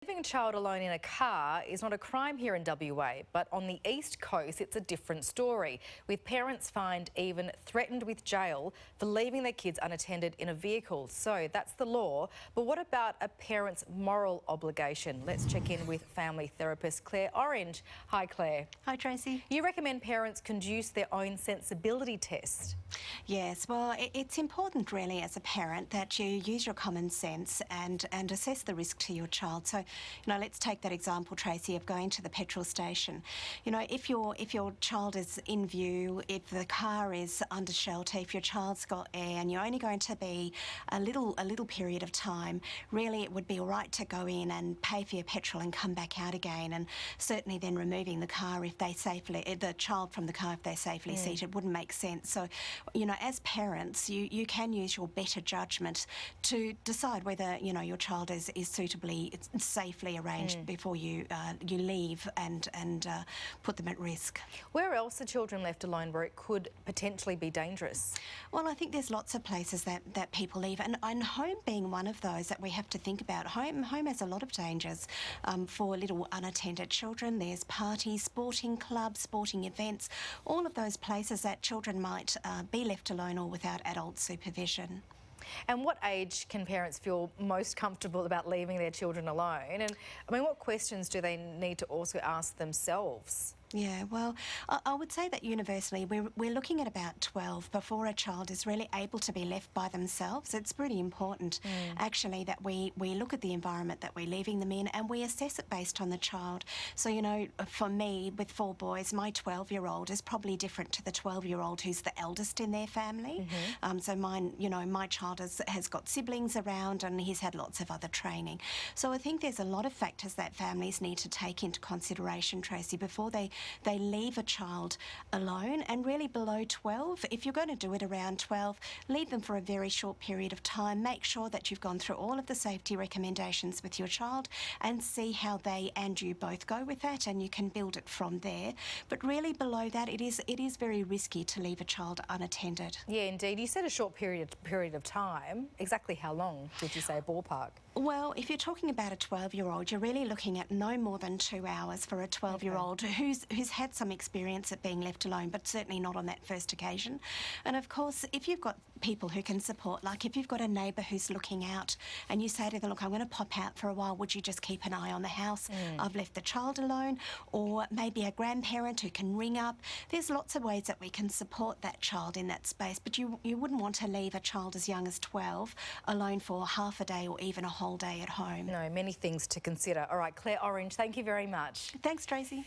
Leaving a child alone in a car is not a crime here in WA, but on the East Coast it's a different story, with parents fined, even threatened with jail for leaving their kids unattended in a vehicle. So that's the law, but what about a parent's moral obligation? Let's check in with family therapist Claire Orange. Hi Claire. Hi Tracy. You recommend parents conduce their own sensibility test. Yes, well, it's important really as a parent that you use your common sense and assess the risk to your child. So, let's take that example, Tracy, of going to the petrol station. If your child is in view, if the car is under shelter, if your child's got air and you're only going to be a little period of time, really it would be all right to go in and pay for your petrol and come back out again, and certainly then removing the child from the car if they're safely seated wouldn't make sense. So, as parents, you can use your better judgment to decide whether, your child is suitably, safely arranged before you leave and put them at risk. Where else are children left alone where it could potentially be dangerous? Well, I think there's lots of places that people leave, and home being one of those that we have to think about. Home has a lot of dangers for little unattended children. There's parties, sporting clubs, sporting events, all of those places that children might be left alone or without adult supervision. And what age can parents feel most comfortable about leaving their children alone? And what questions do they need to also ask themselves? Yeah, well, I would say that universally we're looking at about 12 before a child is really able to be left by themselves. It's pretty important, actually, that we look at the environment that we're leaving them in and we assess it based on the child. So, for me, with 4 boys, my 12-year-old is probably different to the 12-year-old who's the eldest in their family. So mine, my child has got siblings around and he's had lots of other training. So I think there's a lot of factors that families need to take into consideration, Tracy, before they leave a child alone. And really below 12, if you're going to do it around 12, leave them for a very short period of time. Make sure that you've gone through all of the safety recommendations with your child and see how they and you both go with that, and you can build it from there. But really below that, it is very risky to leave a child unattended. Yeah, indeed. You said a short period of time. Exactly how long did you say, ballpark? Well, if you're talking about a 12-year-old, you're really looking at no more than 2 hours for a 12-year-old who's had some experience at being left alone, but certainly not on that first occasion. And of course, if you've got people who can support, like if you've got a neighbour who's looking out and you say to them, look, I'm going to pop out for a while, would you just keep an eye on the house? I've left the child alone. Or maybe a grandparent who can ring up. There's lots of ways that we can support that child in that space, but you wouldn't want to leave a child as young as 12 alone for half a day or even a whole day at home. No, many things to consider. All right, Claire Orange, thank you very much. Thanks, Tracy.